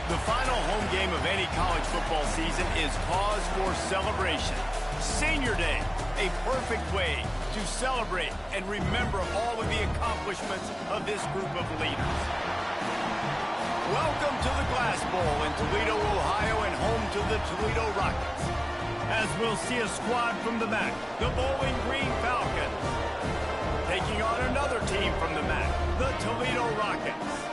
The final home game of any college football season is cause for celebration. Senior Day, a perfect way to celebrate and remember all of the accomplishments of this group of leaders. Welcome to the Glass Bowl in Toledo, Ohio, and home to the Toledo Rockets. As we'll see a squad from the MAC, the Bowling Green Falcons. Taking on another team from the MAC, the Toledo Rockets.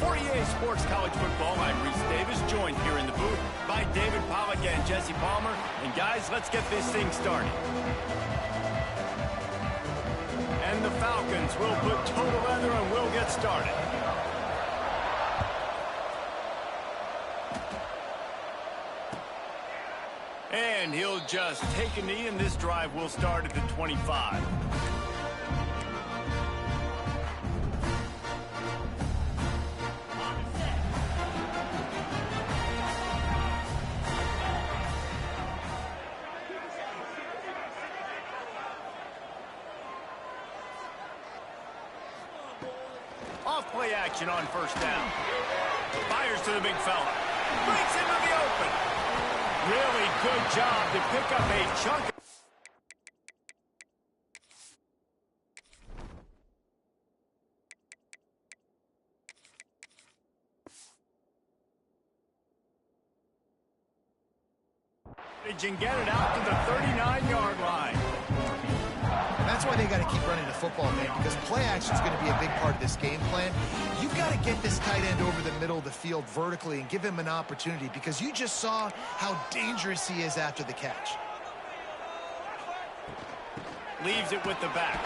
For EA Sports College Football, I'm Reese Davis, joined here in the booth by David Pollack and Jesse Palmer. And guys, let's get this thing started. And the Falcons will put toe to leather and we'll get started. And he'll just take a knee, and this drive will start at the 25. Off-play action on first down. Fires to the big fella. Breaks into the open. Really good job to pick up a chunk. And get it out to the 39-yard line. That's why they got to keep running the football, man, because play action is going to be a big part of this game plan. You've got to get this tight end over the middle of the field vertically and give him an opportunity, because you just saw how dangerous he is after the catch. Leaves it with the back.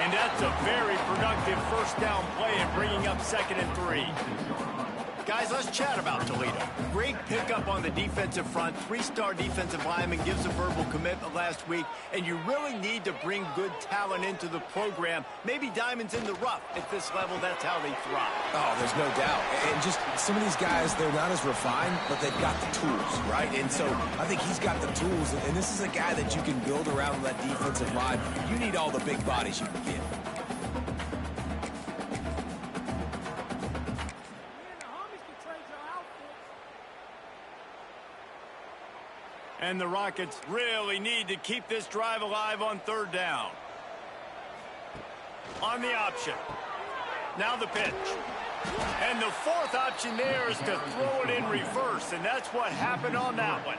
And that's a very productive first down play and bringing up 2nd and 3. Guys, let's chat about Toledo. Great pickup on the defensive front. 3-star defensive lineman gives a verbal commitment last week, and you really need to bring good talent into the program. Maybe diamonds in the rough. At this level, that's how they thrive. Oh, there's no doubt. And just some of these guys, they're not as refined, but they've got the tools, right? And so I think he's got the tools, and this is a guy that you can build around that defensive line. You need all the big bodies you can get. And the Rockets really need to keep this drive alive on 3rd down. On the option. Now the pitch. And the 4th option there is to throw it in reverse, and that's what happened on that one.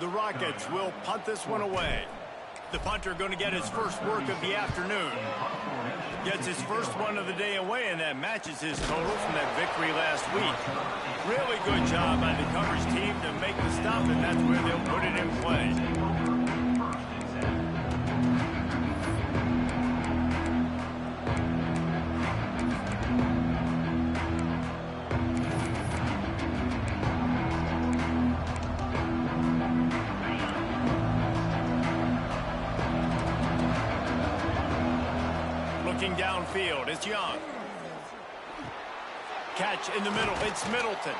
The Rockets will punt this one away. The punter going to get his first work of the afternoon. Gets his first one of the day away, and that matches his total from that victory last week. Really good job by the coverage team to make the stop, and that's where they'll put it in play. Downfield, it's Young. Catch in the middle, it's Middleton.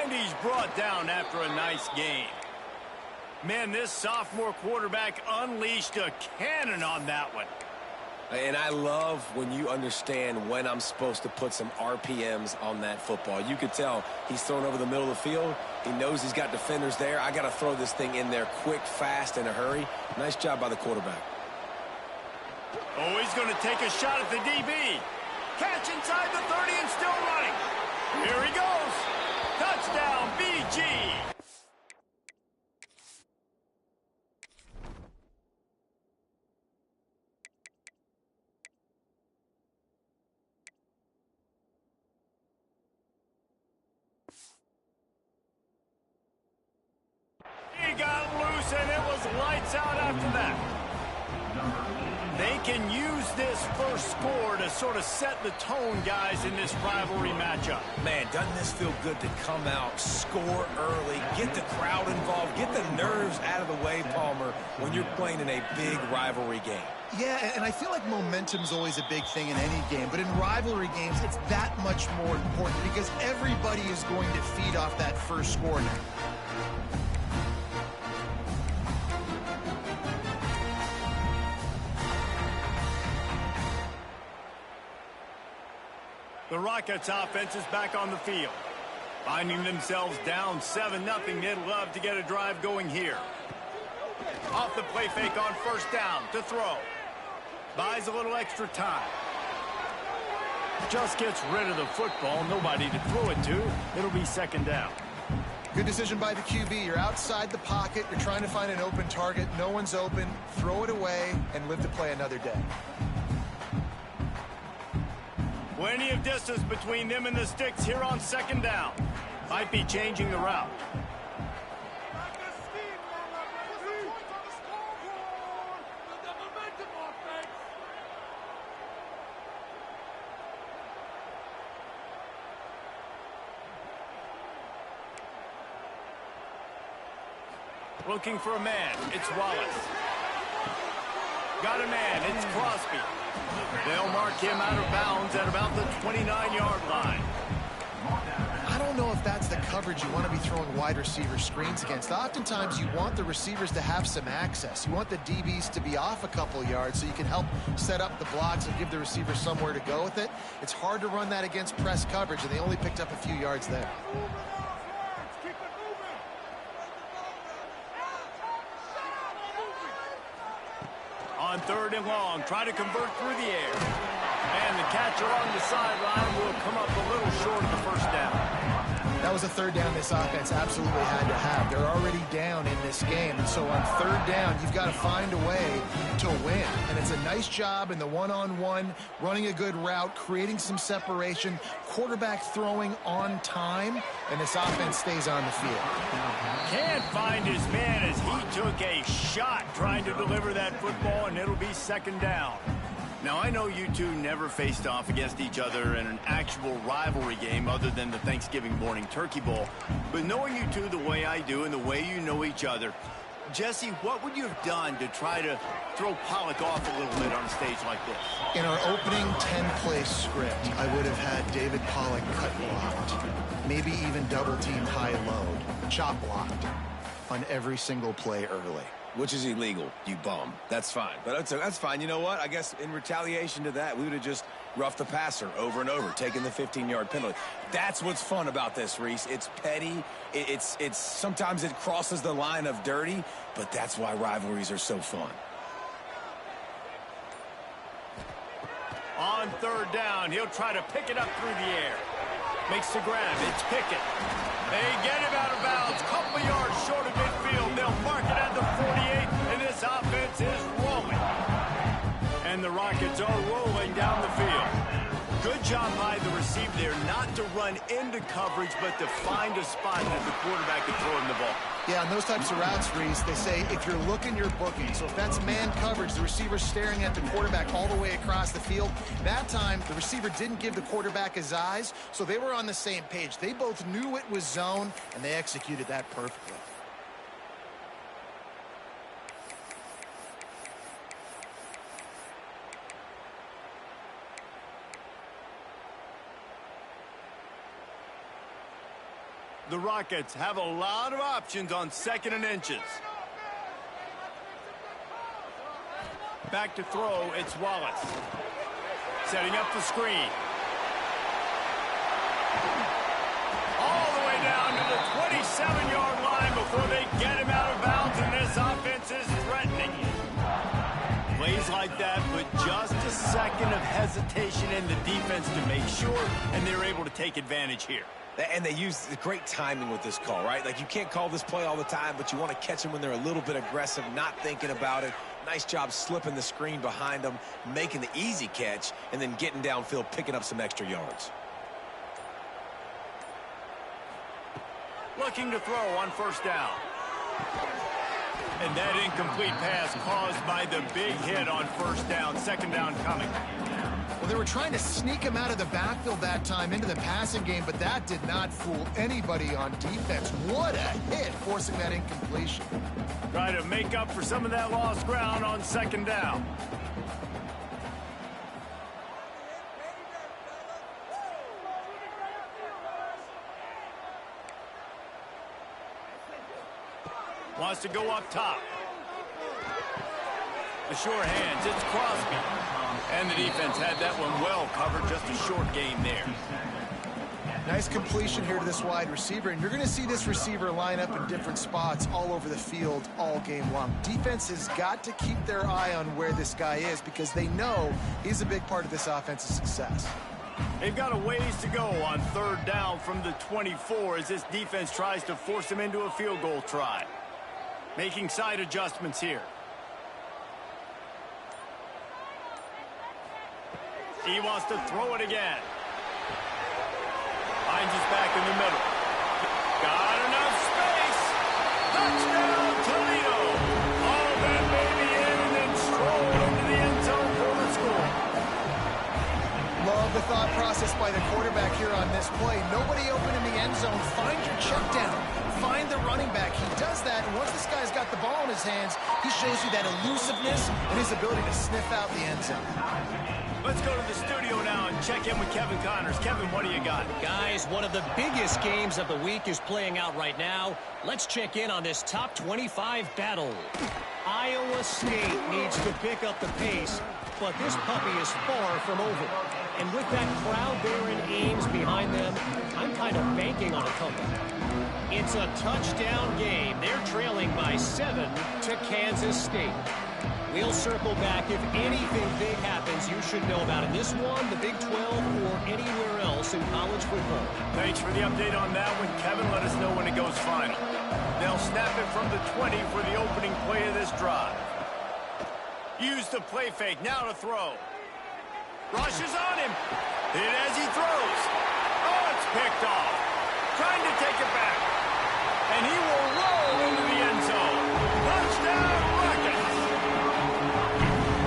And he's brought down after a nice gain. Man, this sophomore quarterback unleashed a cannon on that one. And I love when you understand when I'm supposed to put some RPMs on that football. You could tell he's thrown over the middle of the field. He knows he's got defenders there. I got to throw this thing in there quick, fast, in a hurry. Nice job by the quarterback. Oh, he's going to take a shot at the DB. Catch inside the 30 and still running. Here he goes. Touchdown, BG. He got loose, and it was lights out after that. They can use this first score to sort of set the tone, guys, in this rivalry matchup. Man, doesn't this feel good to come out, score early, get the crowd involved, get the nerves out of the way, Palmer, when you're playing in a big rivalry game? Yeah, and I feel like momentum's always a big thing in any game, but in rivalry games, it's that much more important because everybody is going to feed off that first score now. The Rockets offense is back on the field. Finding themselves down 7-0, they'd love to get a drive going here. Off the play fake on first down to throw. Buys a little extra time. Just gets rid of the football. Nobody to throw it to. It'll be second down. Good decision by the QB. You're outside the pocket. You're trying to find an open target. No one's open. Throw it away and live to play another day. Plenty of distance between them and the sticks here on second down. Might be changing the route. Looking for a man. It's Wallace. Got a man. It's Crosby. They'll mark him out of bounds at about the 29-yard line. I don't know if that's the coverage you want to be throwing wide receiver screens against. Oftentimes, you want the receivers to have some access. You want the DBs to be off a couple yards so you can help set up the blocks and give the receiver somewhere to go with it. It's hard to run that against press coverage, and they only picked up a few yards there. On third and long, try to convert through the air. And the catch along the sideline will come up a little short of the first down. That was a third down this offense absolutely had to have. They're already down in this game. And so on third down, you've got to find a way to win. And it's a nice job in the one-on-one, running a good route, creating some separation, quarterback throwing on time, and this offense stays on the field. Can't find his man as he took a shot trying to deliver that football, and it'll be second down. Now, I know you two never faced off against each other in an actual rivalry game other than the Thanksgiving morning turkey bowl. But knowing you two the way I do and the way you know each other, Jesse, what would you have done to try to throw Pollock off a little bit on a stage like this? In our opening 10-play script, I would have had David Pollock cut blocked, maybe even double-team high load, chop blocked on every single play early. Which is illegal, you bum. That's fine. But that's fine. You know what? I guess in retaliation to that, we would have just roughed the passer over and over, taking the 15-yard penalty. That's what's fun about this, Reese. It's petty. It's sometimes it crosses the line of dirty, but that's why rivalries are so fun. On third down, he'll try to pick it up through the air. Makes the grab. It's Pickett. They get him out of bounds. Couple yards short of midfield. They'll mark it at the 48, and this offense is rolling. And the Rockets are rolling down the field. Good job by the receiver there, not to run into coverage, but to find a spot that the quarterback can throw him the ball. Yeah, on those types of routes, Reese, they say if you're looking, you're booking. So if that's man coverage, the receiver's staring at the quarterback all the way across the field. That time, the receiver didn't give the quarterback his eyes, so they were on the same page. They both knew it was zone, and they executed that perfectly. The Rockets have a lot of options on second and inches. Back to throw, it's Wallace. Setting up the screen. All the way down to the 27-yard line before they get him out of bounds, and this offense is threatening. Plays like that put just a second of hesitation in the defense to make sure, and they're able to take advantage here. And they use the great timing with this call, right? Like, you can't call this play all the time, but you want to catch them when they're a little bit aggressive, not thinking about it. Nice job slipping the screen behind them, making the easy catch, and then getting downfield, picking up some extra yards. Looking to throw on first down. And that incomplete pass caused by the big hit on first down. Second down coming. Well, they were trying to sneak him out of the backfield that time into the passing game, but that did not fool anybody on defense. What a hit, forcing that incompletion. Try to make up for some of that lost ground on second down. Wants to go up top. The sure hands, it's Crosby. And the defense had that one well covered, just a short gain there. Nice completion here to this wide receiver, and you're going to see this receiver line up in different spots all over the field all game long. Defense has got to keep their eye on where this guy is because they know he's a big part of this offense's success. They've got a ways to go on third down from the 24 as this defense tries to force them into a field goal try. Making side adjustments here. He wants to throw it again. Finds his back in the middle. Got enough space. Touchdown, Toledo. All that baby in and then stroll into the end zone for the score. Love the thought process by the quarterback here on this play. Nobody open in the end zone. Find your check down. Find the running back. He does that, and once this guy's got the ball in his hands, he shows you that elusiveness and his ability to sniff out the end zone. Let's go to the studio now and check in with Kevin Connors. Kevin, what do you got? Guys, one of the biggest games of the week is playing out right now. Let's check in on this top 25 battle. Iowa State needs to pick up the pace, but this puppy is far from over. And with that crowd there in Ames behind them, I'm kind of banking on a comeback. It's a touchdown game. They're trailing by 7 to Kansas State. We'll circle back. If anything big happens, you should know about it. This one, the Big 12, or anywhere else in college football. Thanks for the update on that one, Kevin. Let us know when it goes final. They'll snap it from the 20 for the opening play of this drive. Use the play fake. Now to throw. Rushes on him. Hit as he throws. Oh, it's picked off. Trying to take it back. And he will roll into the end zone. Touchdown, Rockets.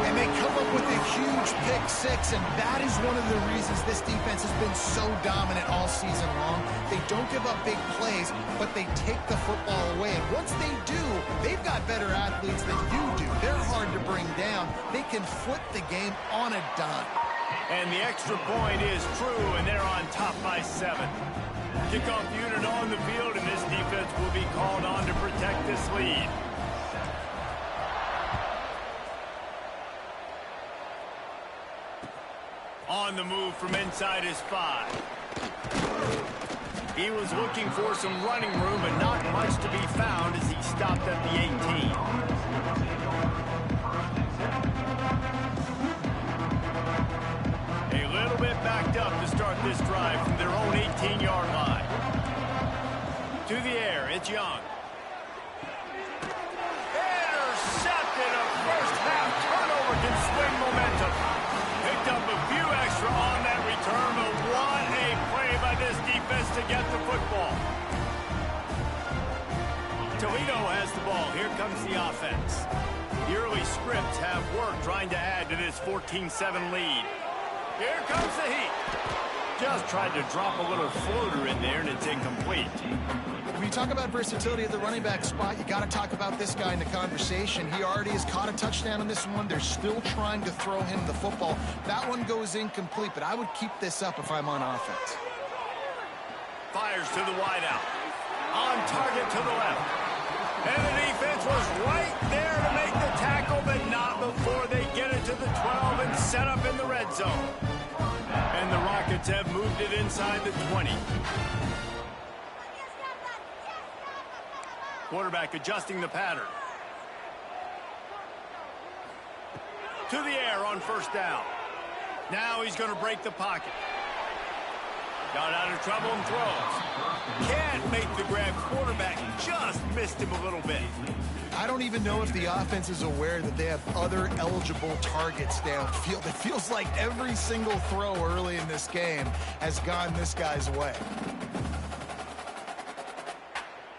And they come up with a huge pick six, and that is one of the reasons this defense has been so dominant all season long. They don't give up big plays, but they take the football away. And once they do, they've got better athletes than you do. They're hard to bring down. They can flip the game on a dime. And the extra point is true, and they're on top by 7. Kickoff unit on the field, and this defense will be called on to protect this lead. On the move from inside his 5. He was looking for some running room, but not much to be found as he stopped at the 18. A little bit backed up to start this drive from their own 18-yard line. To the air, it's Young. Intercepted, a first-half turnover can swing momentum. Picked up a few extra on that return, but what a play by this defense to get the football. Toledo has the ball. Here comes the offense. The early scripts have worked trying to add to this 14-7 lead. Here comes the heat. Just tried to drop a little floater in there, and it's incomplete. When you talk about versatility at the running back spot, you got to talk about this guy in the conversation. He already has caught a touchdown on this one. They're still trying to throw him the football. That one goes incomplete, but I would keep this up if I'm on offense. Fires to the wideout. On target to the left. And the defense was right there to make the tackle, but not before they get it to the 12 and set up in the red zone. And the Rockets have moved it inside the 20. Quarterback adjusting the pattern. To the air on first down. Now he's going to break the pocket. Got out of trouble and throws. Can't make the grab. Quarterback just missed him a little bit. I don't even know if the offense is aware that they have other eligible targets downfield. It feels like every single throw early in this game has gone this guy's way.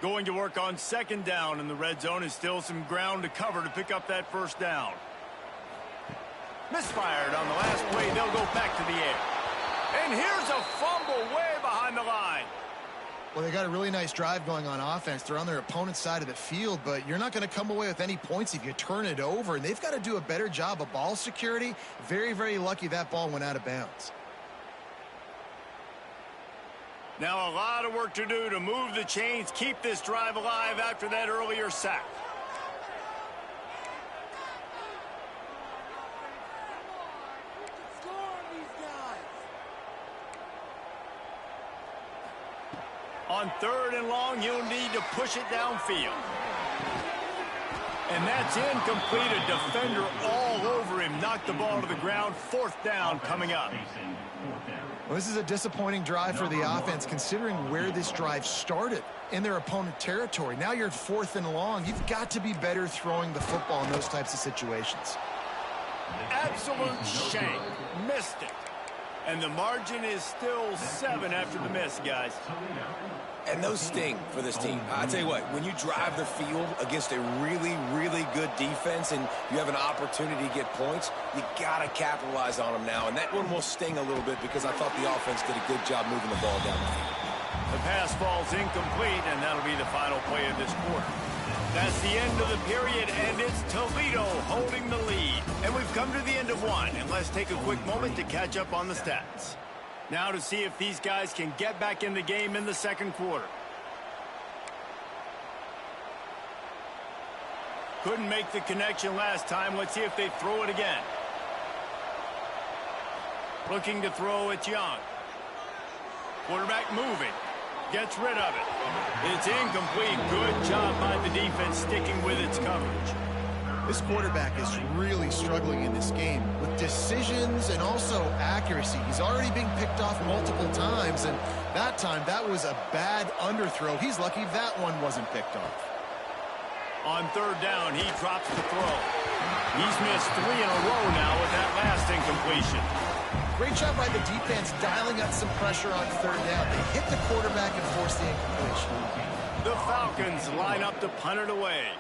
Going to work on second down in the red zone is still some ground to cover to pick up that first down. Misfired on the last play. They'll go back to the air. And here's a fumble way behind the line. Well, they got a really nice drive going on offense. They're on their opponent's side of the field, but you're not going to come away with any points if you turn it over. And they've got to do a better job of ball security. Very, very lucky that ball went out of bounds. Now a lot of work to do to move the chains, keep this drive alive after that earlier sack. On 3rd and long, he'll need to push it downfield. And that's incomplete. A defender all over him. Knocked the ball to the ground. 4th down coming up. Well, this is a disappointing drive for the offense, considering where this drive started in their opponent territory. Now you're at 4th and long. You've got to be better throwing the football in those types of situations. Absolute shame. Missed it. And the margin is still 7 after the miss, guys. And those sting for this team. I tell you what, when you drive the field against a really, really good defense and you have an opportunity to get points, you got to capitalize on them now. And that one will sting a little bit because I thought the offense did a good job moving the ball down the field. The pass falls incomplete, and that'll be the final play of this quarter. That's the end of the period, and it's Toledo holding the lead. And we've come to the end of one, and let's take a quick moment to catch up on the stats. Now to see if these guys can get back in the game in the second quarter. Couldn't make the connection last time. Let's see if they throw it again. Looking to throw, it's Young. Quarterback moving. Gets rid of it. It's incomplete. Good job by the defense sticking with its coverage. This quarterback is really struggling in this game with decisions and also accuracy. He's already being picked off multiple times, and that time that was a bad underthrow. He's lucky that one wasn't picked off. On 3rd down, he drops the throw. He's missed 3 in a row now with that last incompletion. Great job by the defense dialing up some pressure on 3rd down. They hit the quarterback and forced the incompletion. The Falcons line up to punt it away.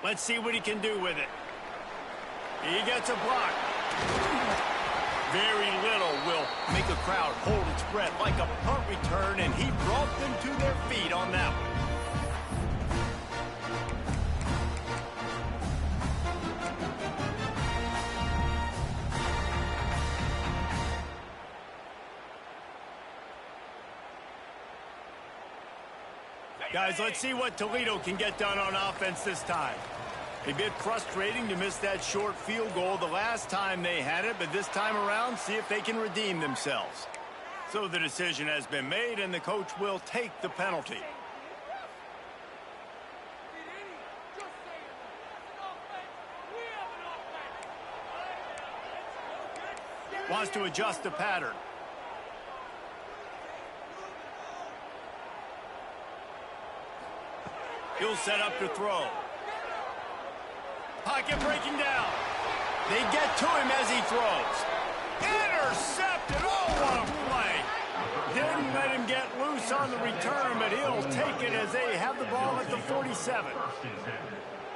Let's see what he can do with it. He gets a block. Very little will make a crowd hold its breath like a punt return, and he brought them to their feet on that one. Guys, let's see what Toledo can get done on offense this time. A bit frustrating to miss that short field goal the last time they had it, but this time around, see if they can redeem themselves. So the decision has been made, and the coach will take the penalty. Wants to adjust the pattern. He'll set up to throw. Pocket breaking down. They get to him as he throws. Intercepted. Oh, what a play. Didn't let him get loose on the return, but he'll take it as they have the ball at the 47.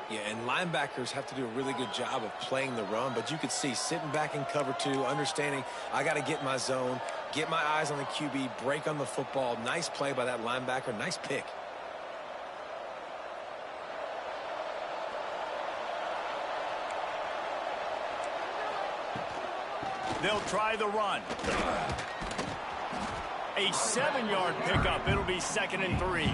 Yeah, and linebackers have to do a really good job of playing the run, but you could see sitting back in cover 2, understanding I got to get my zone, get my eyes on the QB, break on the football. Nice play by that linebacker. Nice pick. They'll try the run. A 7-yard pickup. It'll be 2nd and 3.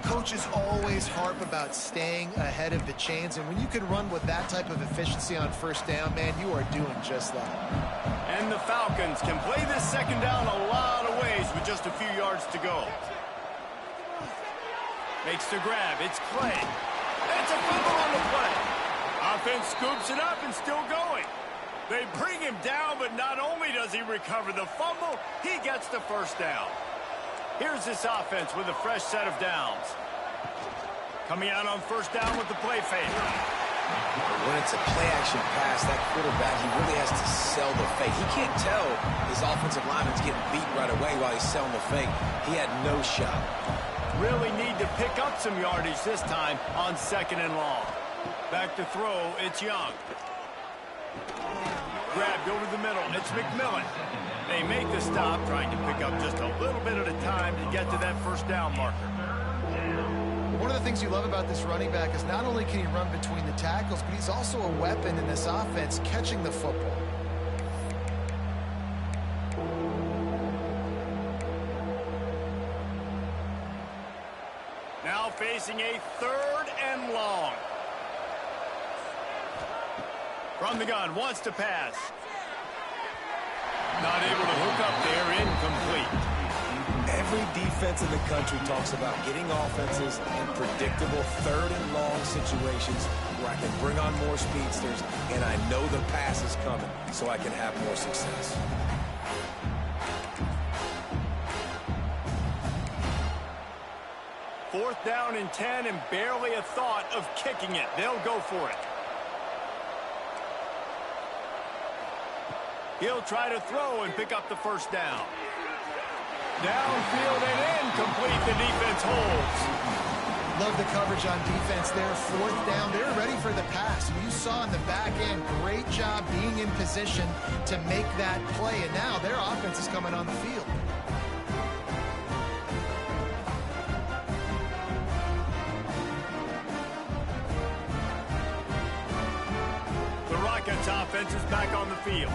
Coaches always harp about staying ahead of the chains, and when you can run with that type of efficiency on 1st down, man, you are doing just that. And the Falcons can play this 2nd down a lot of ways with just a few yards to go. Makes the grab. It's Clay. It's a fumble on the play. Offense scoops it up and still going. They bring him down, but not only does he recover the fumble, he gets the 1st down. Here's this offense with a fresh set of downs. Coming out on 1st down with the play fake. When it's a play-action pass, that quarterback, he really has to sell the fake. He can't tell his offensive lineman's getting beat right away while he's selling the fake. He had no shot. Really need to pick up some yardage this time on 2nd and long. Back to throw, it's Young. Grabbed over the middle. It's McMillan. They make the stop, trying to pick up just a little bit at a time to get to that 1st down marker. One of the things you love about this running back is not only can he run between the tackles, but he's also a weapon in this offense, catching the football. Now facing a 3rd and long. From the gun, wants to pass. Not able to hook up there, incomplete. Every defense in the country talks about getting offenses in predictable third and long situations where I can bring on more speedsters and I know the pass is coming so I can have more success. Fourth down and 10 and barely a thought of kicking it. They'll go for it. He'll try to throw and pick up the first down. Downfield and incomplete. The defense holds. Love the coverage on defense there. Fourth down. They're ready for the pass. You saw in the back end, great job being in position to make that play. And now their offense is coming on the field. The Rockets offense is back on the field.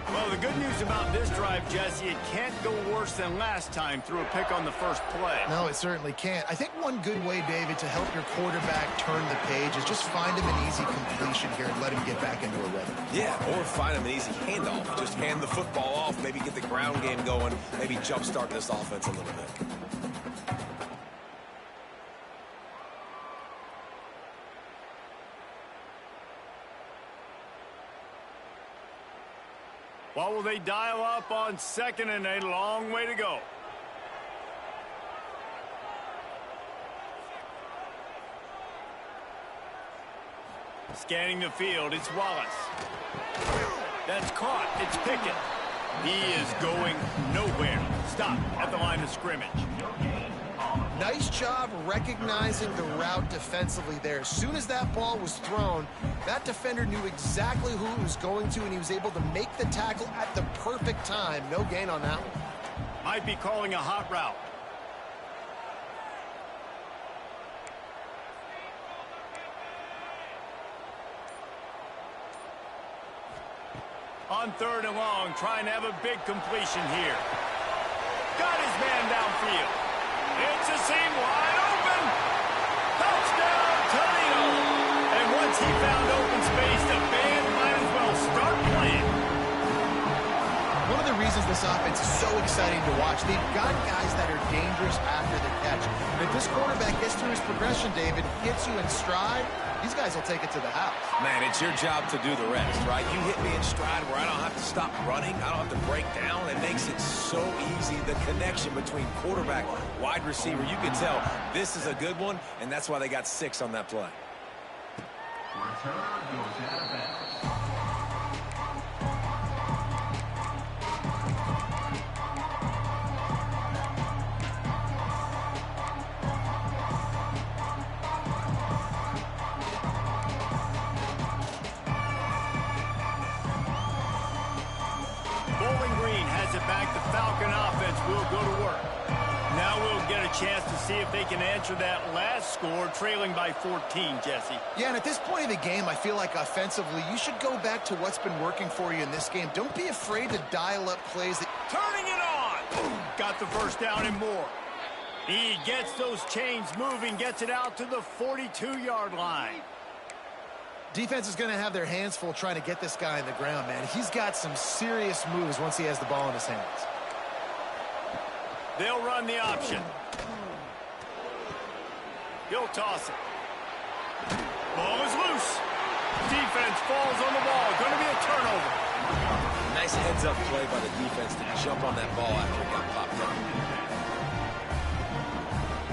Well, the good news about this drive, Jesse, it can't go worse than last time through a pick on the first play. No, it certainly can't. I think one good way, David, to help your quarterback turn the page is just find him an easy completion here and let him get back into a rhythm. Yeah, or find him an easy handoff. Just hand the football off, maybe get the ground game going, maybe jumpstart this offense a little bit. What will they dial up on second and a long way to go? Scanning the field, it's Wallace. That's caught, it's Pickett. He is going nowhere. Stop at the line of scrimmage. Nice job recognizing the route defensively there. As soon as that ball was thrown, that defender knew exactly who he was going to, and he was able to make the tackle at the perfect time. No gain on that one. Might be calling a hot route. On third and long, trying to have a big completion here. Got his man downfield. It's a seam wide open. Touchdown, Toledo. And once he found open space, the band might as well start playing. One of the reasons this offense is so exciting to watch, they've got guys that are dangerous after the catch. And if this quarterback gets through his progression, David, hits you in stride, these guys will take it to the house. Man, it's your job to do the rest, right? You hit me in stride where I don't have to stop running. I don't have to break down. It makes it so easy. The connection between quarterback, wide receiver, you can tell this is a good one, and that's why they got 6 on that play. Return goes out of bounds. Will go to work. Now we'll get a chance to see if they can answer that last score, trailing by 14, Jesse. Yeah, and at this point of the game, I feel like offensively, you should go back to what's been working for you in this game. Don't be afraid to dial up plays. Turning it on! Boom. Got the first down and more. He gets those chains moving, gets it out to the 42-yard line. Defense is going to have their hands full trying to get this guy on the ground, man. He's got some serious moves once he has the ball in his hands. They'll run the option. He'll toss it. Ball is loose. Defense falls on the ball. Going to be a turnover. Nice heads-up play by the defense to jump on that ball after it got popped up.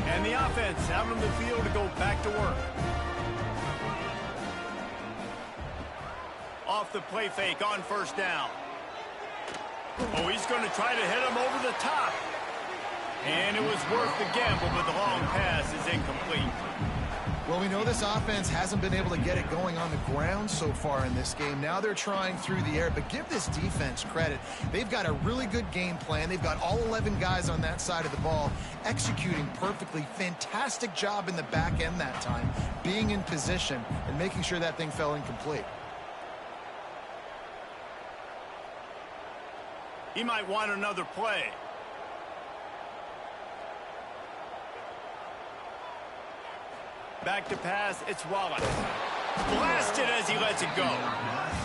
And the offense out on the field to go back to work. Off the play fake on first down. Oh, he's going to try to hit him over the top. And it was worth the gamble, but the long pass is incomplete. Well, we know this offense hasn't been able to get it going on the ground so far in this game. Now they're trying through the air, but give this defense credit. They've got a really good game plan. They've got all 11 guys on that side of the ball executing perfectly. Fantastic job in the back end that time, being in position and making sure that thing fell incomplete. He might want another play. Back to pass, it's Wallace. Blasted as he lets it go.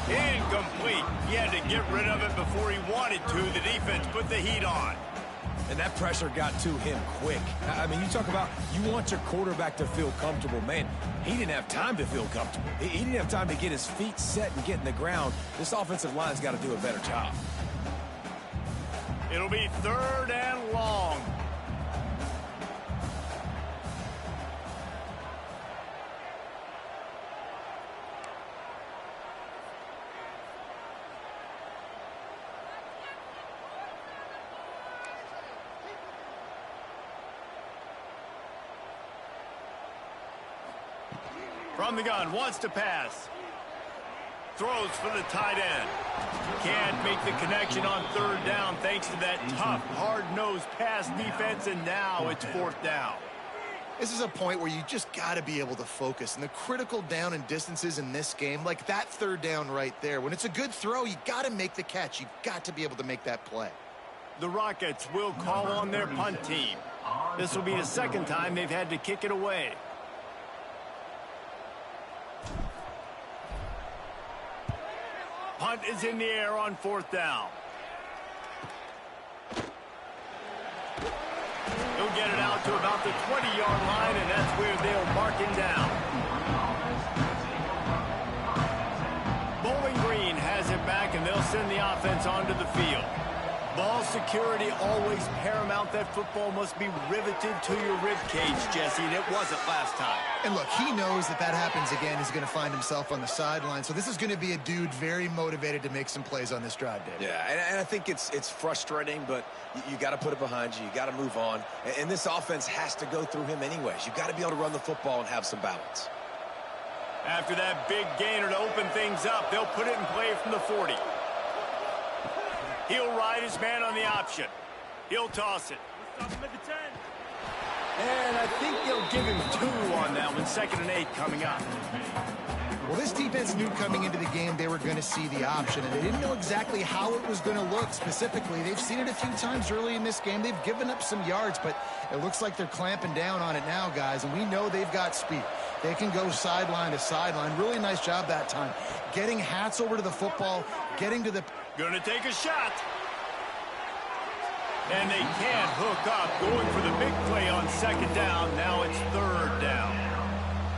Incomplete. He had to get rid of it before he wanted to. The defense put the heat on. And that pressure got to him quick. I mean, you talk about you want your quarterback to feel comfortable. Man, he didn't have time to feel comfortable. He didn't have time to get his feet set and get in the ground. This offensive line's got to do a better job. It'll be 3rd and long. From the gun, wants to pass. Throws for the tight end. Can't make the connection on 3rd down thanks to that tough, hard-nosed pass defense, and now it's 4th down. This is a point where you just got to be able to focus. And the critical down and distances in this game, like that 3rd down right there, when it's a good throw, you got to make the catch. You've got to be able to make that play. The Rockets will call on their punt team. This will be the 2nd time they've had to kick it away. Punt is in the air on 4th down. He'll get it out to about the 20-yard line, and that's where they'll mark him down. Bowling Green has it back, and they'll send the offense onto the field. Ball security always paramount. That football must be riveted to your rib cage, Jesse, and it wasn't last time. And look, he knows that that happens again. He's going to find himself on the sideline. So this is going to be a dude very motivated to make some plays on this drive, Dave. Yeah, and I think it's frustrating, but you got to put it behind you. You got to move on. And this offense has to go through him anyways. You got to be able to run the football and have some balance. After that big gainer to open things up, they'll put it in play from the 40. He'll ride his man on the option. He'll toss it. And I think they'll give him 2 on that one. 2nd and 8 coming up. Well, this defense knew coming into the game they were going to see the option, and they didn't know exactly how it was going to look specifically. They've seen it a few times early in this game. They've given up some yards, but it looks like they're clamping down on it now, guys, and we know they've got speed. They can go sideline to sideline. Really nice job that time. Getting Hats over to the football, getting to the... Gonna take a shot. And they can't hook up. Going for the big play on 2nd down. Now it's 3rd down.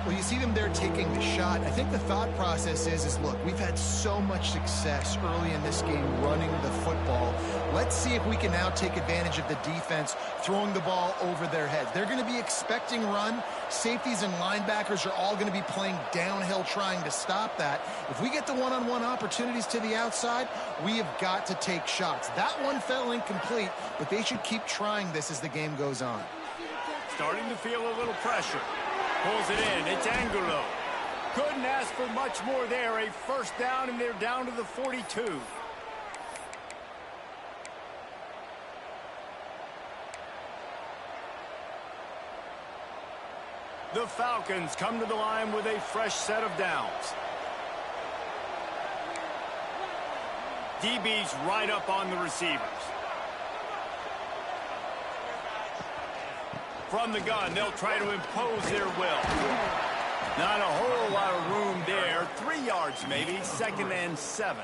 Well, you see them there taking the shot. I think the thought process is look, we've had so much success early in this game running the football. Let's see if we can now take advantage of the defense throwing the ball over their heads. They're going to be expecting run. Safeties and linebackers are all going to be playing downhill trying to stop that. If we get the one-on-one opportunities to the outside, we have got to take shots. That one fell incomplete, but they should keep trying this as the game goes on. Starting to feel a little pressure. Pulls it in. It's Angulo. Couldn't ask for much more there. A 1st down, and they're down to the 42. The Falcons come to the line with a fresh set of downs. DB's right up on the receivers. From the gun, they'll try to impose their will. Not a whole lot of room there. 3 yards maybe. 2nd and 7.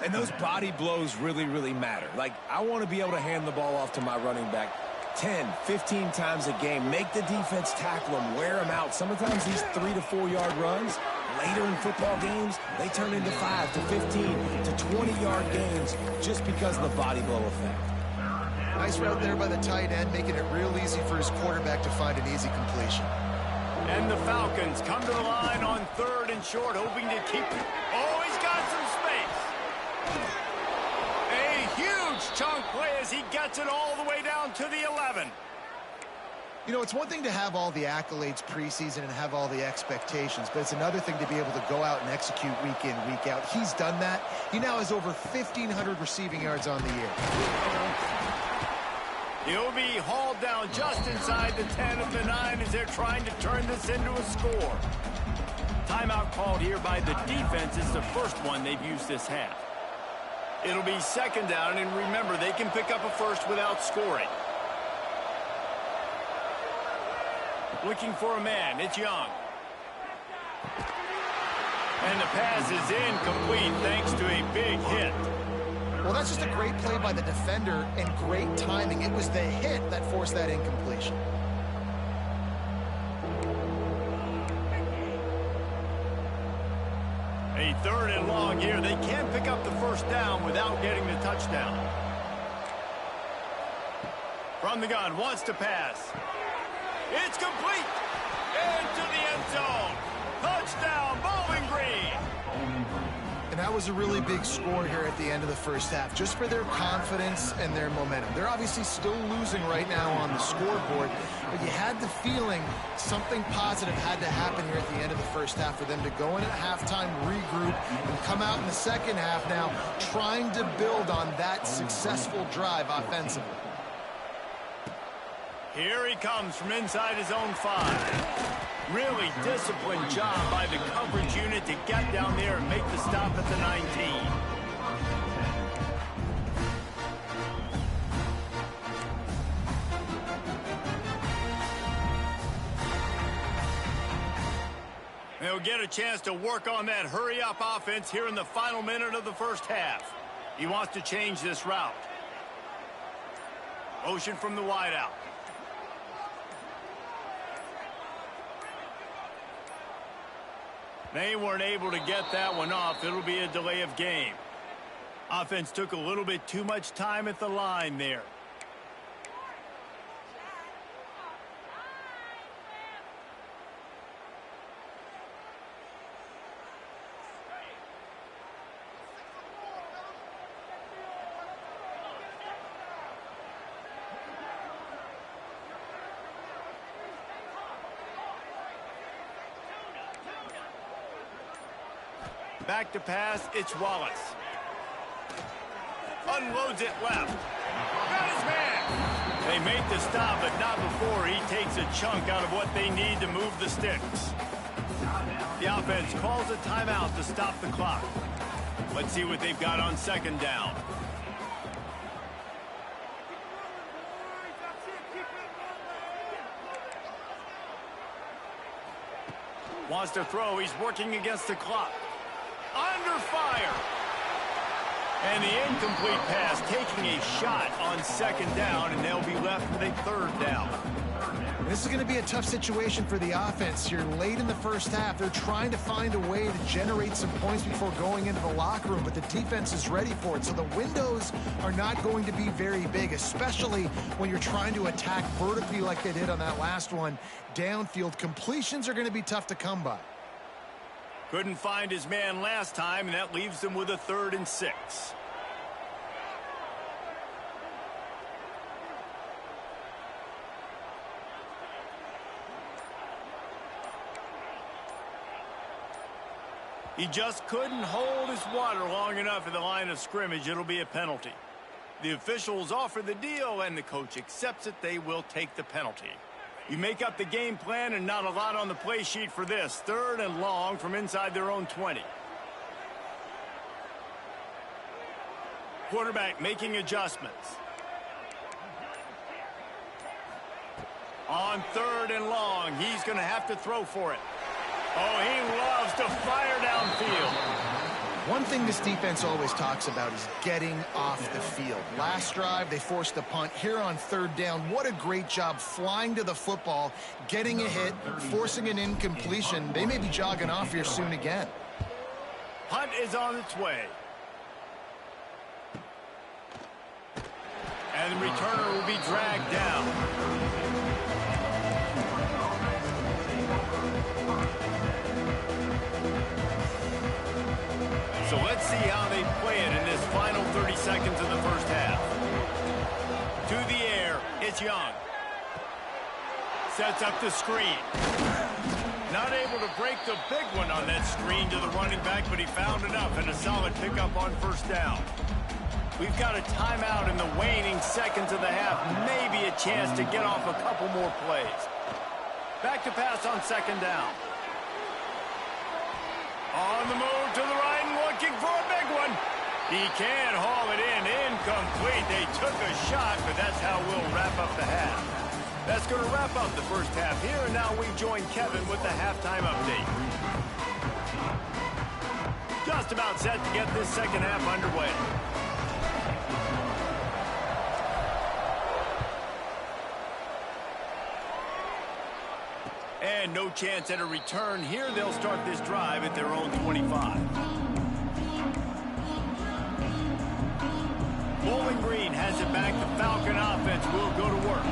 And those body blows really, really matter. Like, I want to be able to hand the ball off to my running back 10, 15 times a game. Make the defense tackle him, wear him out. Sometimes these 3 to 4 yard runs, later in football games, they turn into 5 to 15 to 20-yard games just because of the body blow effect. Nice route there by the tight end, making it real easy for his quarterback to find an easy completion. And the Falcons come to the line on 3rd and short, hoping to keep it. Oh, he's got some space. A huge chunk play as he gets it all the way down to the 11. You know, it's one thing to have all the accolades preseason and have all the expectations, but it's another thing to be able to go out and execute week in, week out. He's done that. He now has over 1,500 receiving yards on the year. He'll be hauled down just inside the 10 of the 9 as they're trying to turn this into a score. Timeout called here by the defense. It's the first one they've used this half. It'll be 2nd down, and remember, they can pick up a first without scoring. Looking for a man. It's Young. And the pass is incomplete thanks to a big hit. Well, that's just a great play by the defender and great timing. It was the hit that forced that incompletion. A 3rd and long here. They can't pick up the first down without getting the touchdown. From the gun, wants to pass. It's complete. Into the end zone. Touchdown, Bowling Green. And that was a really big score here at the end of the first half, just for their confidence and their momentum. They're obviously still losing right now on the scoreboard, but you had the feeling something positive had to happen here at the end of the first half for them to go in at halftime, regroup, and come out in the second half now trying to build on that successful drive offensively. Here he comes from inside his own 5. Really disciplined job by the coverage unit to get down there and make the stop at the 19. They'll get a chance to work on that hurry-up offense here in the final minute of the first half. He wants to change this route. Motion from the wideout. They weren't able to get that one off. It'll be a delay of game. Offense took a little bit too much time at the line there. Back to pass, it's Wallace. Unloads it left. Got his man. They make the stop, but not before he takes a chunk out of what they need to move the sticks. The offense calls a timeout to stop the clock. Let's see what they've got on 2nd down. Wants to throw, he's working against the clock. Under fire. And the incomplete pass taking a shot on 2nd down, and they'll be left with a 3rd down. This is going to be a tough situation for the offense here late in the first half. They're trying to find a way to generate some points before going into the locker room, but the defense is ready for it. So the windows are not going to be very big, especially when you're trying to attack vertically like they did on that last one. Downfield completions are going to be tough to come by. Couldn't find his man last time, and that leaves them with a 3rd and 6. He just couldn't hold his water long enough at the line of scrimmage. It'll be a penalty. The officials offer the deal, and the coach accepts it. They will take the penalty. You make up the game plan, and not a lot on the play sheet for this. 3rd and long from inside their own 20. Quarterback making adjustments. On 3rd and long, he's going to have to throw for it. Oh, he loves to fire downfield. One thing this defense always talks about is getting off the field. Last drive, they forced a punt. Here on 3rd down, what a great job flying to the football, getting a hit, forcing an incompletion. They may be jogging off here soon again. Punt is on its way. And the returner will be dragged down. So let's see how they play it in this final 30 seconds of the first half. To the air, it's Young. Sets up the screen. Not able to break the big one on that screen to the running back, but he found enough and a solid pickup on 1st down. We've got a timeout in the waning seconds of the half. Maybe a chance to get off a couple more plays. Back to pass on 2nd down. On the move to the right and looking for a big one. He can't haul it in. Incomplete. They took a shot, but that's how we'll wrap up the half. That's going to wrap up the first half here, and now we join Kevin with the halftime update. just about set to get this second half underway. And no chance at a return here. They'll start this drive at their own 25. Bowling Green has it back. The Falcon offense will go to work.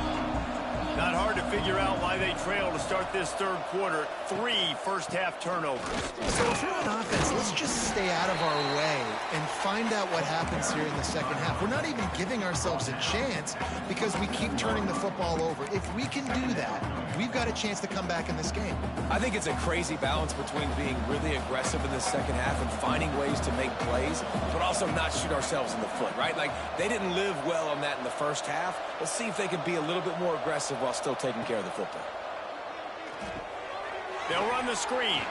Not hard to figure out why they trail to start this third quarter. 3 first-half turnovers. So if you're on offense, let's just stay out of our way and find out what happens here in the second half. We're not even giving ourselves a chance because we keep turning the football over. If we can do that, we've got a chance to come back in this game. I think it's a crazy balance between being really aggressive in the second half and finding ways to make plays, but also not shoot ourselves in the foot, right? Like, they didn't live well on that in the first half. Let's see if they can be a little bit more aggressive while still taking care of the football. They'll run the screen.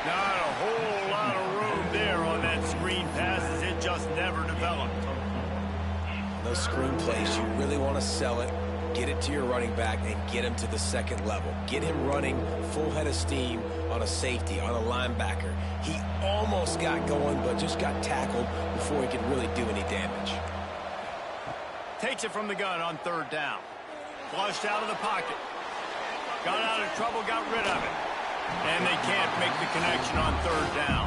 Not a whole lot of room there on that screen pass as it just never developed. Those screen plays, you really want to sell it, get it to your running back, and get him to the second level. Get him running full head of steam on a safety, on a linebacker. He almost got going, but just got tackled before he could really do any damage. Takes it from the gun on third down. Flushed out of the pocket. Got out of trouble, got rid of it. And they can't make the connection on third down.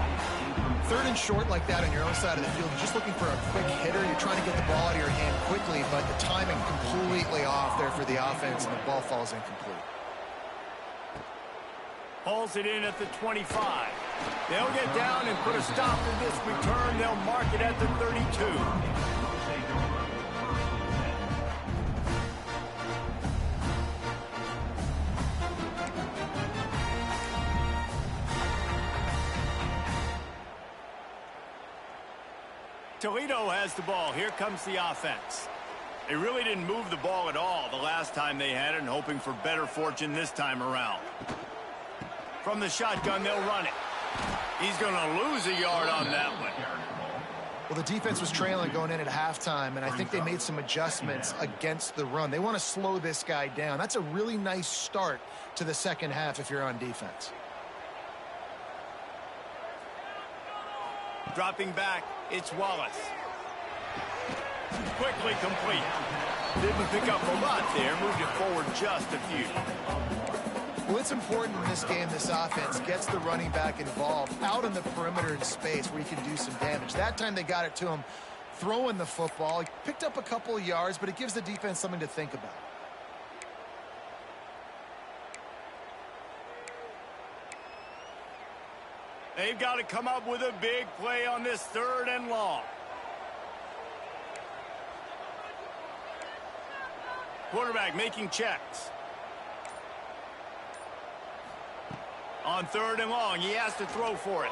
Third and short like that on your own side of the field, you're just looking for a quick hitter. You're trying to get the ball out of your hand quickly, but the timing completely off there for the offense, and the ball falls incomplete. Hauls it in at the 25. They'll get down and put a stop to this return. They'll mark it at the 32. Toledo has the ball. Here comes the offense. They really didn't move the ball at all the last time they had it, and hoping for better fortune this time around. From the shotgun, they'll run it. He's going to lose a yard on that one. Well, the defense was trailing going in at halftime, and I think they made some adjustments against the run. They want to slow this guy down. That's a really nice start to the second half if you're on defense. Dropping back, it's Wallace. Quickly complete. Didn't pick up a lot there, moved it forward just a few. Well, it's important in this game this offense gets the running back involved out on the perimeter in space where he can do some damage. That time they got it to him throwing the football. He picked up a couple of yards, but it gives the defense something to think about. They've got to come up with a big play on this third and long. Quarterback making checks. On third and long, he has to throw for it.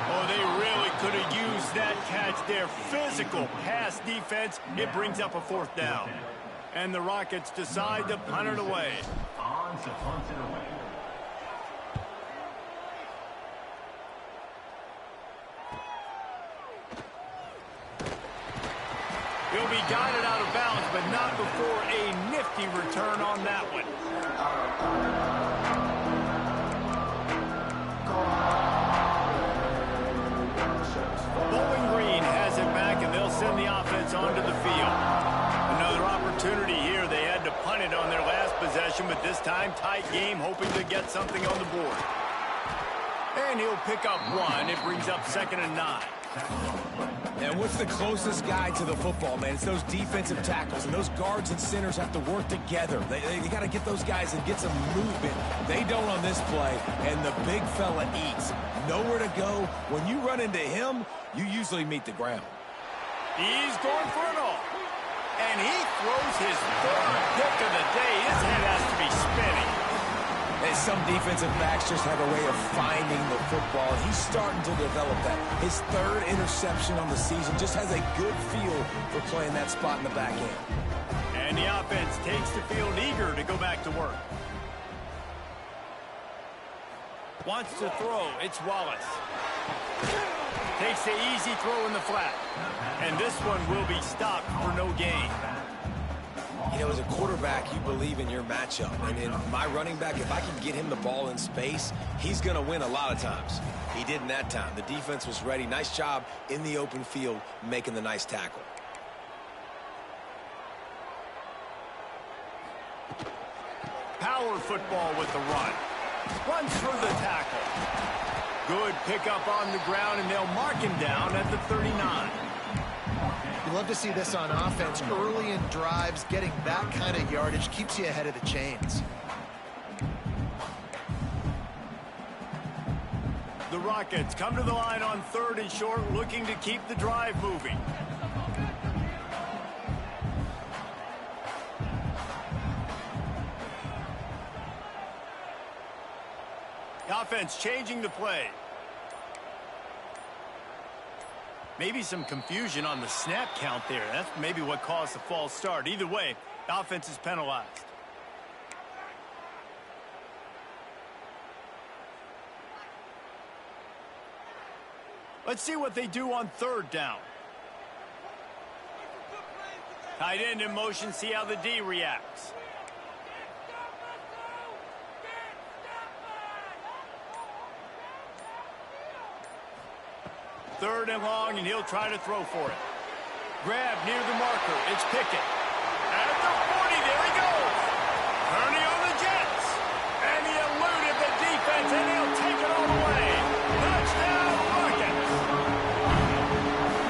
Oh, they really could have used that catch there. Physical pass defense. It brings up a fourth down. And the Rockets decide to punt it away. On to punt it away. He'll be guided out of bounds, but not before a nifty return on that one. Bowling Green has it back, and they'll send the offense onto the field. Another opportunity here. They had to punt it on their last possession, but this time tight game, hoping to get something on the board. And he'll pick up one. It brings up 2nd and 9. And what's the closest guy to the football, man? It's those defensive tackles, and those guards and centers have to work together. They got to get those guys and get some movement. They don't on this play, and the big fella eats. Nowhere to go. When you run into him, you usually meet the ground. He's going for it all. And he throws his third pick of the day. His head has to be spinning. And some defensive backs just have a way of finding the football. He's starting to develop that. His third interception on the season just has a good feel for playing that spot in the back end. And the offense takes the field eager to go back to work. Wants to throw. It's Wallace. Takes the easy throw in the flat. And this one will be stopped for no gain. You know, as a quarterback, you believe in your matchup. And in my running back, if I can get him the ball in space, he's going to win a lot of times. He didn't that time. The defense was ready. Nice job in the open field making the nice tackle. Power football with the run. Runs through the tackle. Good pickup on the ground, and they'll mark him down at the 39. You love to see this on offense. Early in drives, getting that kind of yardage keeps you ahead of the chains. The Rockets come to the line on 3rd and short, looking to keep the drive moving. The offense changing the play. Maybe some confusion on the snap count there. That's maybe what caused the false start. Either way, the offense is penalized. Let's see what they do on 3rd down. Tight end in motion, see how the D reacts. Third and long, and he'll try to throw for it. Grab near the marker. It's Pickett. At the 40, there he goes. Turning on the Jets. And he eluded the defense, and he'll take it all the way. Touchdown, Rockets.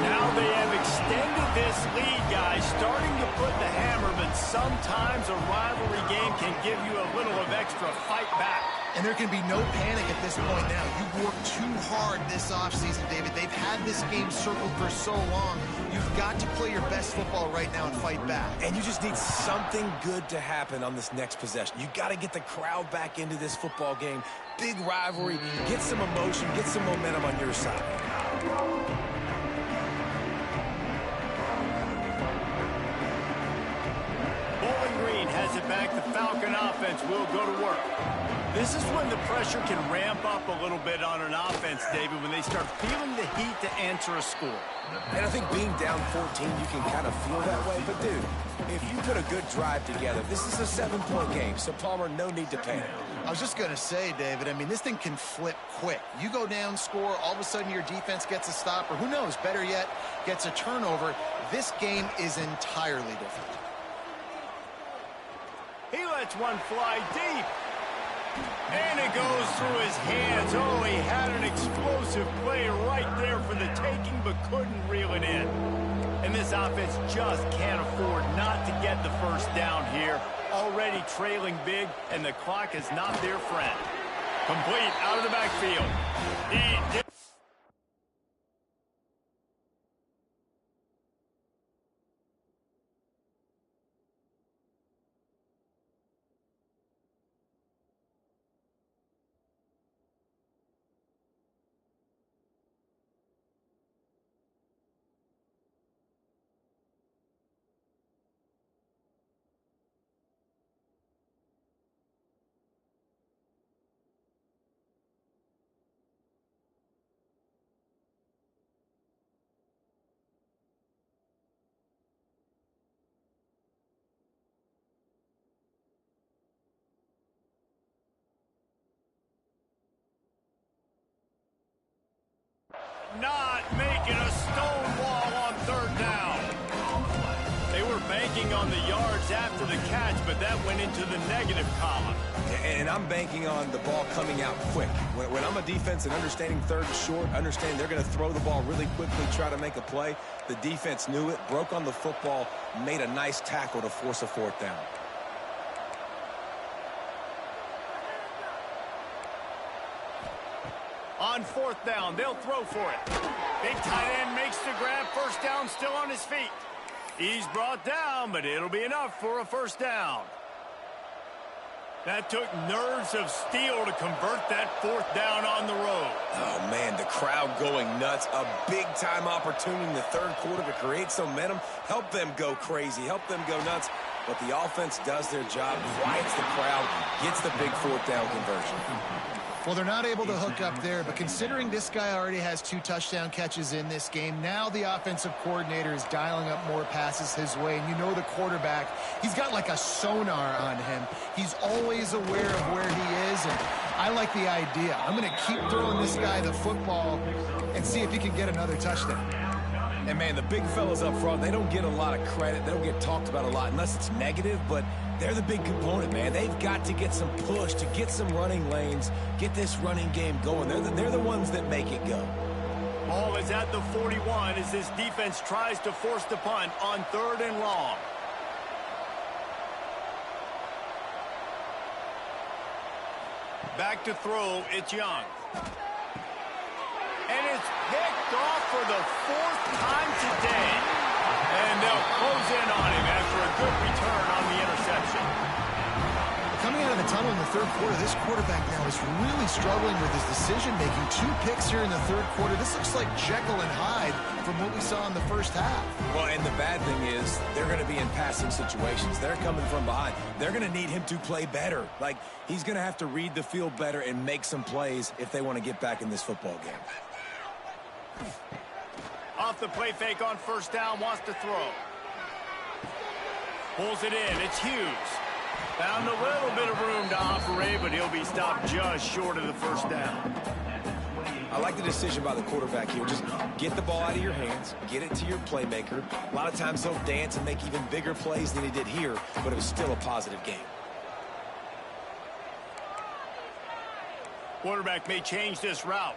Now they have extended this lead, guys, starting to put the hammer, but sometimes a rivalry game can give you a little of extra fight back. And there can be no panic at this point now. You've worked too hard this offseason, David. They've had this game circled for so long. You've got to play your best football right now and fight back. And you just need something good to happen on this next possession. You got to get the crowd back into this football game. Big rivalry. Get some emotion. Get some momentum on your side. Bowling Green has it back. The Falcon offense will go to work. This is when the pressure can ramp up a little bit on an offense, David, when they start feeling the heat to answer a score. And I think being down 14, you can kind of feel that way. But, dude, if you put a good drive together, this is a 7-point game. So, Palmer, no need to panic. I was just going to say, David, I mean, this thing can flip quick. You go down, score, all of a sudden your defense gets a stop, or who knows, better yet, gets a turnover. This game is entirely different. He lets one fly deep. And it goes through his hands. Oh, he had an explosive play right there for the taking, but couldn't reel it in. And this offense just can't afford not to get the first down here. Already trailing big, and the clock is not their friend. Complete out of the backfield. He did. Not making a stone wall on 3rd down. They were banking on the yards after the catch, but that went into the negative column. And I'm banking on the ball coming out quick. When I'm a defense and understanding 3rd and short, understand they're going to throw the ball really quickly, try to make a play. The defense knew it, broke on the football, made a nice tackle to force a 4th down. On 4th down, they'll throw for it. Big tight end makes the grab. First down, still on his feet. He's brought down, but it'll be enough for a first down. That took nerves of steel to convert that 4th down on the road. Oh, man, the crowd going nuts. A big-time opportunity in the 3rd quarter to create some momentum. Help them go crazy. Help them go nuts. But the offense does their job, quiets the crowd, gets the big 4th down conversion. Well, they're not able to hook up there, but considering this guy already has 2 touchdown catches in this game, now the offensive coordinator is dialing up more passes his way. And you know the quarterback, he's got like a sonar on him. He's always aware of where he is, and I like the idea. I'm going to keep throwing this guy the football and see if he can get another touchdown. And, man, the big fellas up front, they don't get a lot of credit. They don't get talked about a lot unless it's negative, but they're the big component, man. They've got to get some push, to get some running lanes, get this running game going. They're the ones that make it go. Ball is at the 41 as this defense tries to force the punt on 3rd and long. Back to throw, it's Young. And it's picked off for the 4th time today. And they'll close in on him after a good return on the interception. Coming out of the tunnel in the 3rd quarter, this quarterback now is really struggling with his decision-making. 2 picks here in the 3rd quarter. This looks like Jekyll and Hyde from what we saw in the first half. Well, and the bad thing is they're going to be in passing situations. They're coming from behind. They're going to need him to play better. Like, he's going to have to read the field better and make some plays if they want to get back in this football game. Off the play fake on 1st down, wants to throw. Pulls it in, it's Hughes. Found a little bit of room to operate, but he'll be stopped just short of the 1st down. I like the decision by the quarterback here. Just get the ball out of your hands, get it to your playmaker. A lot of times he'll dance and make even bigger plays than he did here, but it was still a positive game. Quarterback may change this route.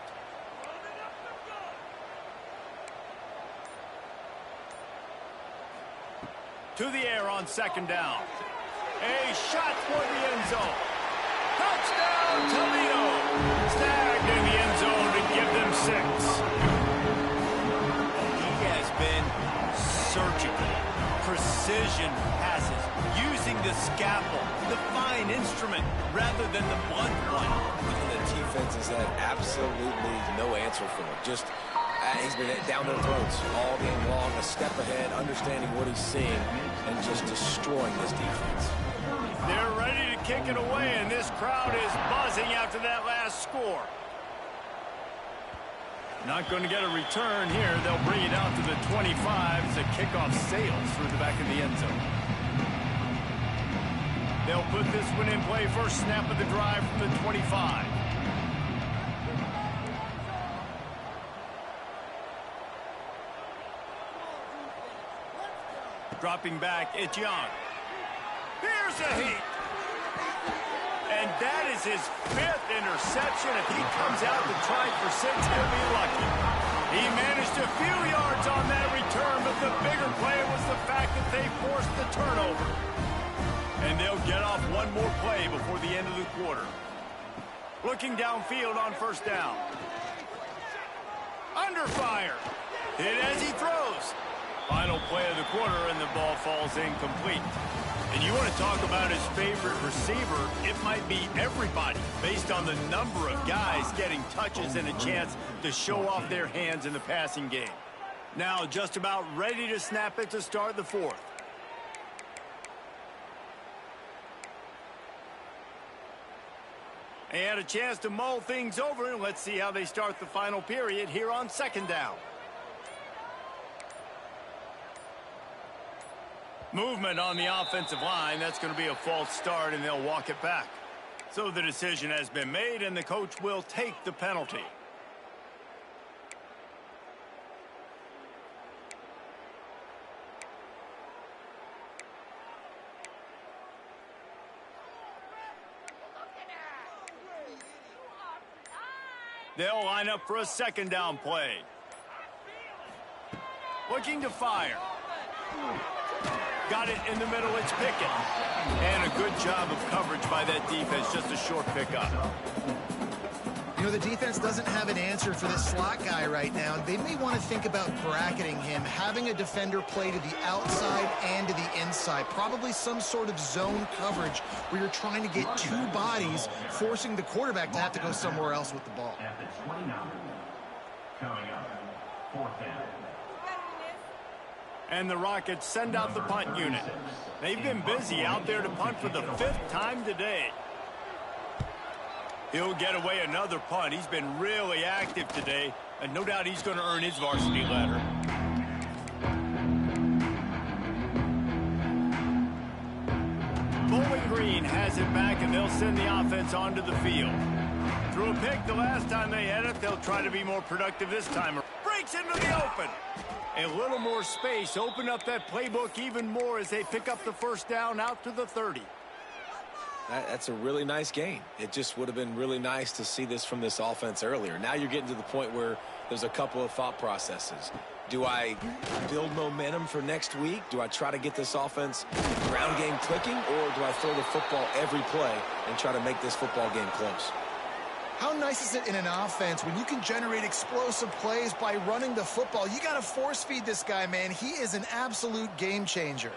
To the air on 2nd down. A shot for the end zone. Touchdown, Toledo. Snagged in the end zone to give them 6. He has been surgical. Precision passes. Using the scalpel, the fine instrument, rather than the blunt one. And the defense has had absolutely no answer for it. Just he's been down their throats all game long, a step ahead, understanding what he's seeing, and just destroying this defense. They're ready to kick it away, and this crowd is buzzing after that last score. Not going to get a return here. They'll bring it out to the 25 as the kickoff sails through the back of the end zone. They'll put this one in play. First snap of the drive from the 25. Dropping back, it's Young. Here's a heat. And that is his 5th interception. If he comes out to try for 6, he'll be lucky. He managed a few yards on that return, but the bigger play was the fact that they forced the turnover. And they'll get off one more play before the end of the quarter. Looking downfield on 1st down. Under fire. Hit as he throws. Final play of the quarter, and the ball falls incomplete. And you want to talk about his favorite receiver, it might be everybody, based on the number of guys getting touches and a chance to show off their hands in the passing game. Now just about ready to snap it to start the 4th. They had a chance to mull things over, and let's see how they start the final period here on 2nd down. Movement on the offensive line. That's going to be a false start, and they'll walk it back. So the decision has been made, and the coach will take the penalty. They'll line up for a 2nd down play. Looking to fire. Got it in the middle, it's Pickett. And a good job of coverage by that defense, just a short pickup. You know, the defense doesn't have an answer for this slot guy right now. They may want to think about bracketing him, having a defender play to the outside and to the inside. Probably some sort of zone coverage where you're trying to get 2 bodies, forcing the quarterback to have to go somewhere else with the ball. At the 29, coming up, 4th down. And the Rockets send out the punt unit. They've been busy out there to punt for the 5th time today. He'll get away another punt. He's been really active today, and no doubt he's going to earn his varsity ladder. Bowling Green has it back, and they'll send the offense onto the field. Threw a pick the last time they had it. They'll try to be more productive this time. Breaks into the open. A little more space. Open up that playbook even more as they pick up the first down out to the 30. That's a really nice gain. It just would have been really nice to see this from this offense earlier. Now you're getting to the point where there's a couple of thought processes. Do I build momentum for next week? Do I try to get this offense ground game clicking? Or do I throw the football every play and try to make this football game close? How nice is it in an offense when you can generate explosive plays by running the football? You got to force feed this guy, man. He is an absolute game changer.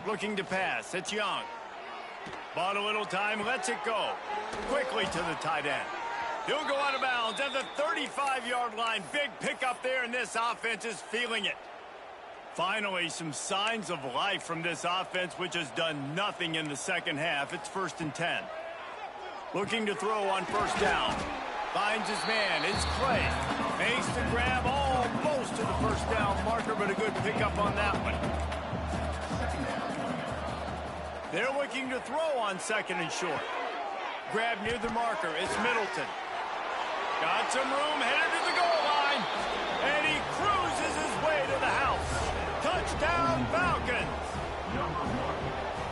Looking to pass. It's Young. Bought a little time, lets it go. Quickly to the tight end. He'll go out of bounds at the 35-yard line. Big pickup there, and this offense is feeling it. Finally, some signs of life from this offense, which has done nothing in the second half. It's 1st and 10. Looking to throw on first down. Finds his man. It's Clay. Makes the grab almost to the first down marker, but a good pickup on that one. They're looking to throw on 2nd and short. Grab near the marker. It's Middleton. Got some room, headed to the goal line. And he cruises his way to the house. Touchdown, Falcons.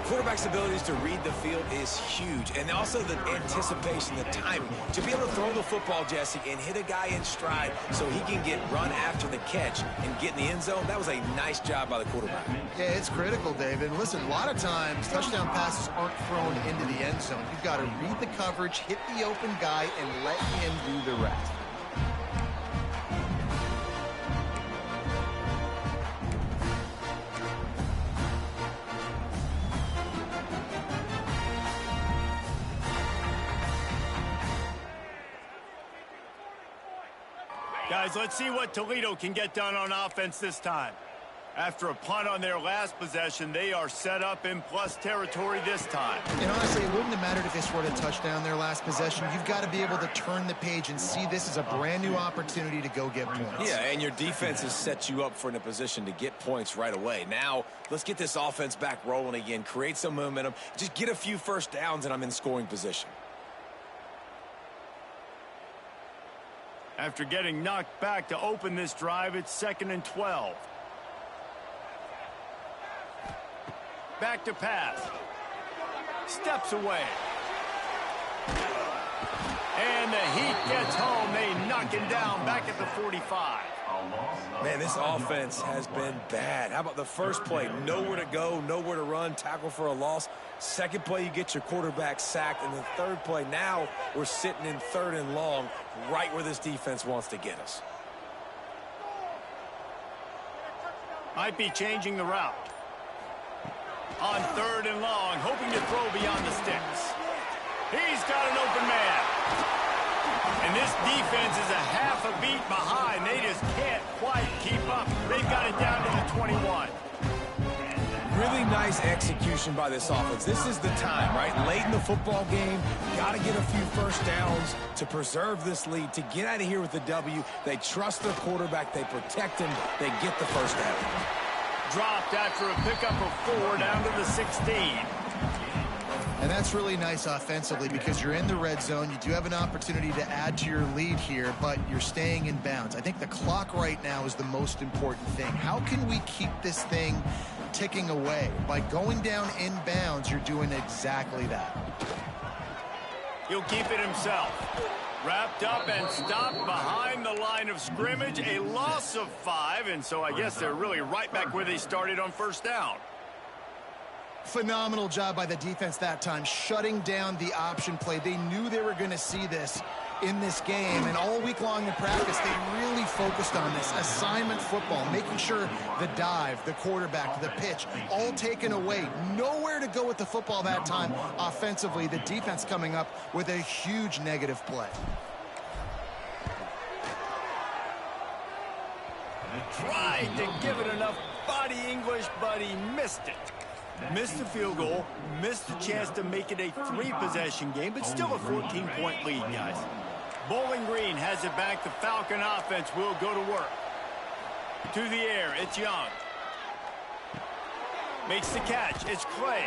Quarterback's abilities to read the field is huge, and also the anticipation, the timing. To be able to throw the football, Jesse, and hit a guy in stride so he can get run after the catch and get in the end zone, that was a nice job by the quarterback. Yeah, it's critical, David. Listen, a lot of times touchdown passes aren't thrown into the end zone. You've got to read the coverage, hit the open guy, and let him do the rest. Guys, let's see what Toledo can get done on offense this time. After a punt on their last possession, they are set up in plus territory this time. And honestly, it wouldn't have mattered if they scored a touchdown their last possession. You've got to be able to turn the page and see this as a brand new opportunity to go get points. Yeah, and your defense has set you up for in a position to get points right away. Now, let's get this offense back rolling again, create some momentum, just get a few first downs, and I'm in scoring position. After getting knocked back to open this drive, it's 2nd and 12. Back to pass. Steps away. And the Heat gets home. They knock him down back at the 45. Man, this offense has been bad. How about the first play? Nowhere to go, nowhere to run, tackle for a loss. Second play, you get your quarterback sacked. And the third play, now we're sitting in 3rd and long, right where this defense wants to get us. Might be changing the route. On 3rd and long, hoping to throw beyond the sticks. He's got an open man. And this defense is a half a beat behind. They just can't quite keep up. They've got it down to the 21. Really nice execution by this offense. This is the time, right? Late in the football game, got to get a few first downs to preserve this lead, to get out of here with the W. They trust their quarterback. They protect him. They get the first down. Dropped after a pickup of 4 down to the 16. And that's really nice offensively because you're in the red zone. You do have an opportunity to add to your lead here, but you're staying in bounds. I think the clock right now is the most important thing. How can we keep this thing ticking away? By going down in bounds, you're doing exactly that. He'll keep it himself. Wrapped up and stopped behind the line of scrimmage. A loss of 5, and so I guess they're really right back where they started on first down. Phenomenal job by the defense that time, shutting down the option play. They knew they were going to see this in this game, and all week long in practice, they really focused on this assignment football, making sure the dive, the quarterback, the pitch, all taken away. Nowhere to go with the football that time offensively. The defense coming up with a huge negative play. Tried to give it enough body English, but he missed it. Missed the field goal, missed the chance to make it a 3-possession game, but still a 14-point lead, guys. Bowling Green has it back. The Falcon offense will go to work. To the air, it's Young. Makes the catch, it's Clay.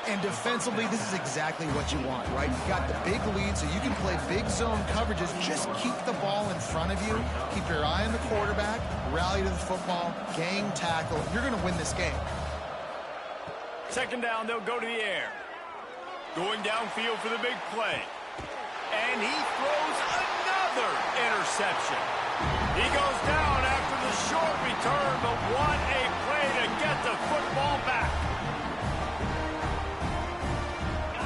And defensively, this is exactly what you want, right? You got the big lead, so you can play big zone coverages. Just keep the ball in front of you. Keep your eye on the quarterback. Rally to the football. Gang tackle. You're going to win this game. Second down, they'll go to the air. Going downfield for the big play. And he throws another interception. He goes down after the short return, but what a play to get the football back.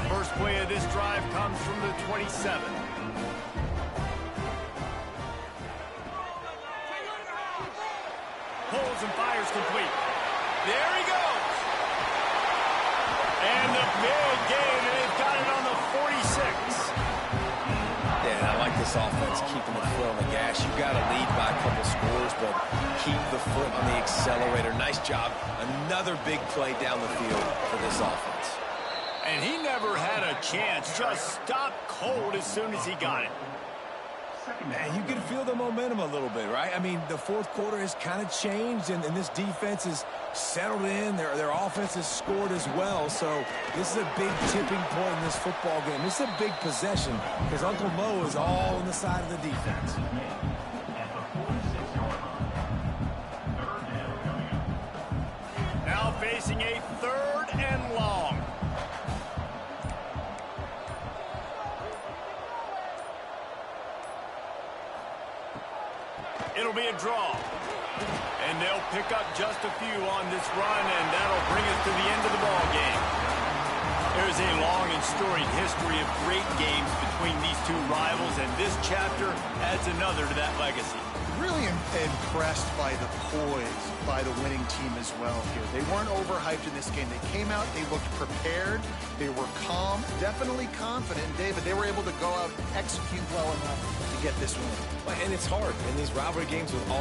First play of this drive comes from the 27. Pulls and fires complete. There he goes. And the big game, and they've got it on the 46. Yeah, and I like this offense, keeping the foot on the gas. You got to lead by a couple scores, but keep the foot on the accelerator. Nice job. Another big play down the field for this offense. And he never had a chance. Just stopped cold as soon as he got it. Man, you can feel the momentum a little bit, right? I mean, the fourth quarter has kind of changed, and this defense is settled in. Their offense has scored as well. So this is a big tipping point in this football game. This is a big possession because Uncle Mo is all on the side of the defense. Now facing a 3rd and long. It'll be a draw. And they'll pick up just a few on this run, and that'll bring us to the end of the ball game. There's a long and storied history of great games between these two rivals, and this chapter adds another to that legacy. Really impressed by the poise by the winning team as well here. They weren't overhyped in this game. They came out, they looked prepared, they were calm, definitely confident. David, they were able to go out and execute well enough to get this win. And it's hard in these rivalry games with all